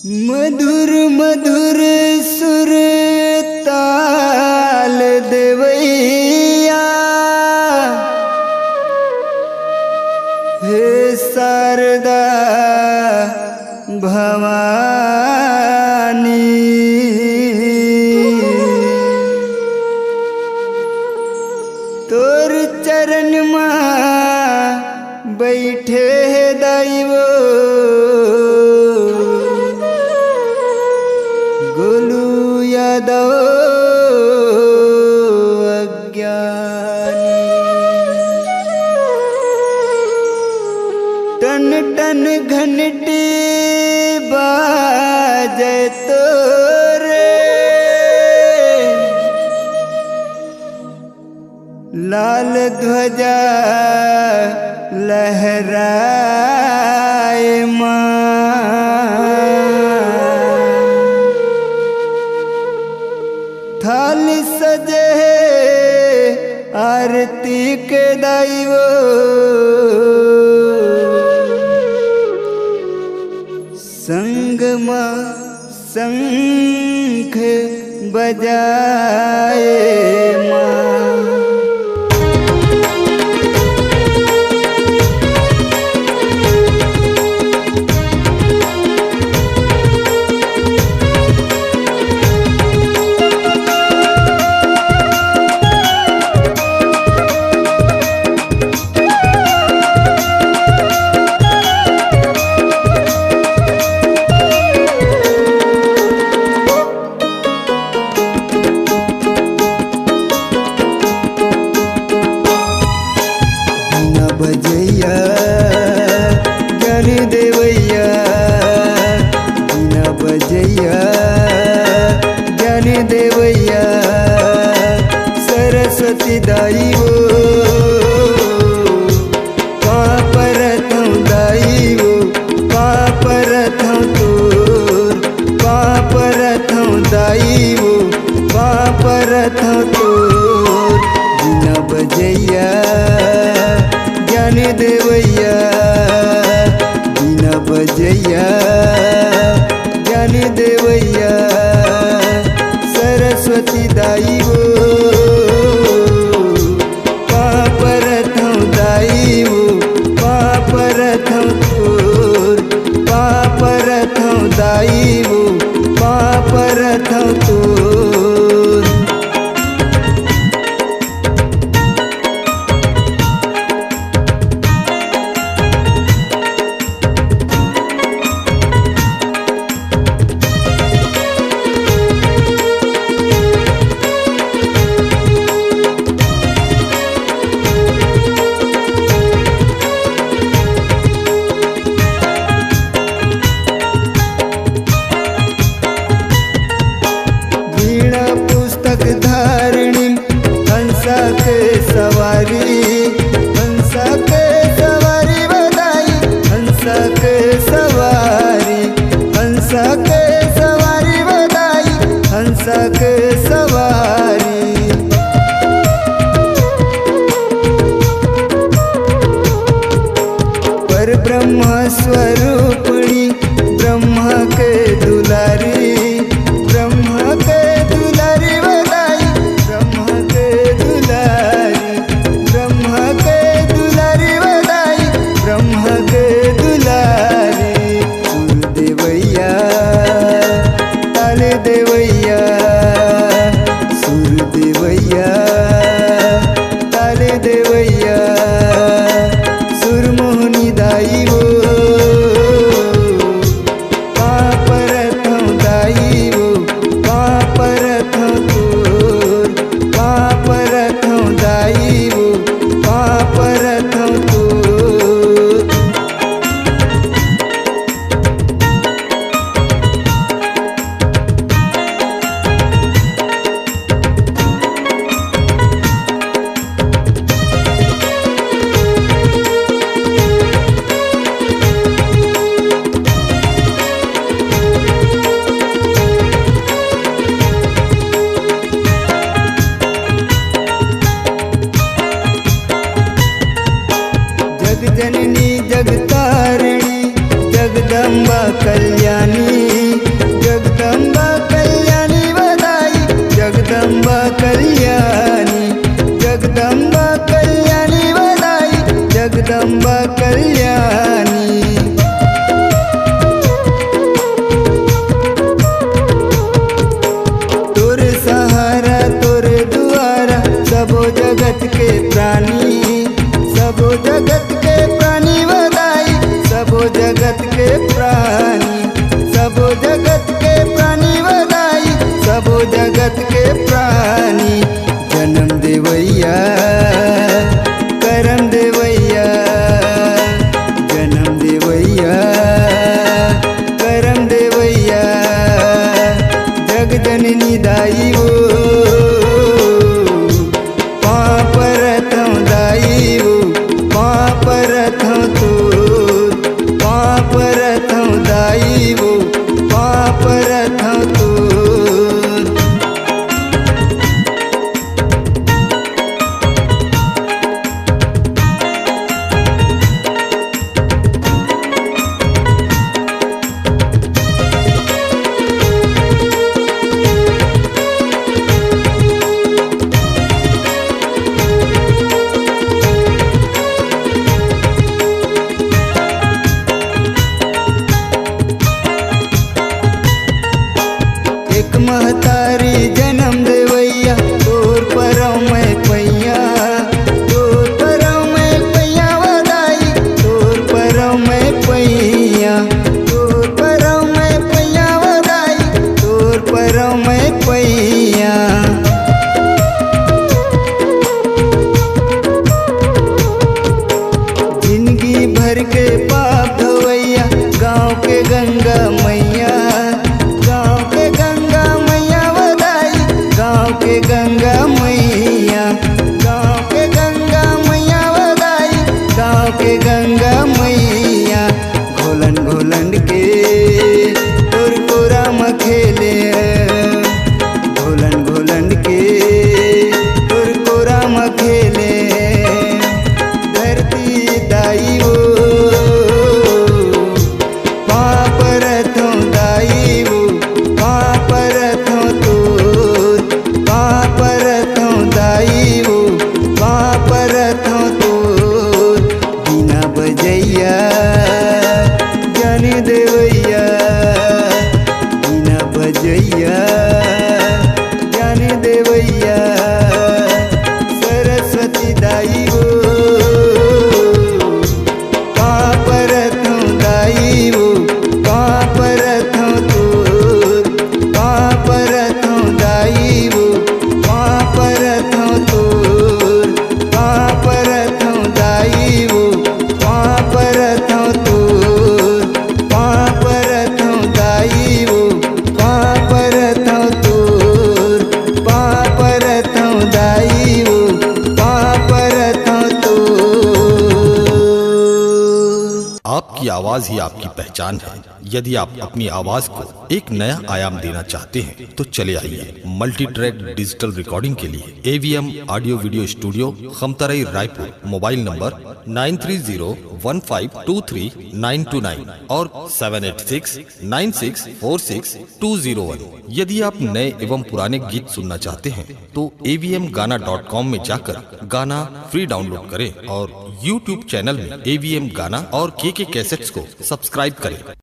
मधुर मधुर सुर ताल देवैया हे शारदा भवानी। तोर चरण माँ बैठे दैवो गोलू यादव अज्ञानी। टन टन घंटी बाजे तोरे लाल ध्वजा लहराए माँ। थाली सजे आरती के दाइवो संगमा शंख बजाए माँ। बजैया ज्ञान देवैया बिना बजैया ज्ञान देवैया सरस्वती दाई वो पापरथं दाई वो पापरथं तोर पापरथं दाई वो पापरथं तोर बिना बजैया ज्ञान देवैया बिना बजैया ज्ञान देवैया सरस्वती दाई वो पापरथं दाई वो पापरथं तोर पापरथं दाई वो पापरथं तोर। धारिणी हंसा के सवारी हंसा के सवारी बधाई हंसा के सवारी हंसा के सवारी बधाई हंसा के सवारी। पर ब्रह्म स्वरूपिणी ब्रह्मा के दुलारी ब्रह्मा के दुलारी बधाई ब्रह्मा के दुलारी ब्रह्मा के दुलारी बधाई ब्रह्मा के दुलारी। सुर देवैया ताल देवैया सुर देवैया ताल देवैया सुर मोहनी दाई वो पापरथं दाई वो पापरथं तोर पापरथं दाई वो पापरथं तोर। जगजननी जगतारिणी जगदम्बा कल्याणी जगत के प्राणी, सबो जगत के प्राणी बधाई, सबो जगत के प्राणी, सबो जगत के प्राणी बधाई, सबो जगत के प्राणी। जन्म देवैया करम देवैया, जन्म देवैया करम देवैया, जग जननी दाई वो पाप रथों दाई वो, पाप रथों तोर, पाप रथों दाई वो, पाप रथों तोर। एक महतारी जन्म देवैया, तोर परौ मैं पैया, तोर परौ मैं पैया बधाई, तोर परौ मैं पैया, तोर परौ मैं पैया बधाई, तोर परौ मैं पैया। जिंदगी भर के पाप धोवैया, गाँव के गंगा मैया, गाँव के गंगा मैया बधाई, गाँव के गंगा मैया, गाँव के गंगा मैया बधाई, गाँव के गंगा मैया। घोलन घोलन के तोर कोरा मखेले, घोलन घोलन के तोर कोरा मखेले, धरती दाई वो पाप रथों दाई वो, पाप रथों तोर, पाप रथों दाई वो, पाप रथों तोर। बिना बजैया जन देवैया, बिना बजैया जन देवैया, सरस्वती दाई वो पाप रथों दाई वो, पाप रथों तोर, पाप रथों दाई वो, पाप रथों तोर, पाप रथों दाई वो, पाप रथों तोर, पाप रथों दाई वो, पाप रथों तोर, पाप रथों दाई वो, पाप रथों तोर। आपकी आवाज ही आपकी पहचान है। यदि आप अपनी आवाज को एक नया आयाम देना चाहते हैं तो चले आइए मल्टी ट्रैक डिजिटल रिकॉर्डिंग के लिए AVM audio video studio, Khamtarai, Raipur. Mobile number 9301523929 और 7869646 यदि आप नए एवं पुराने गीत सुनना चाहते हैं तो avmgana.com में जाकर गाना फ्री डाउनलोड करें और YouTube चैनल में AVM गाना और KK कैसेट्स को सब्सक्राइब करें।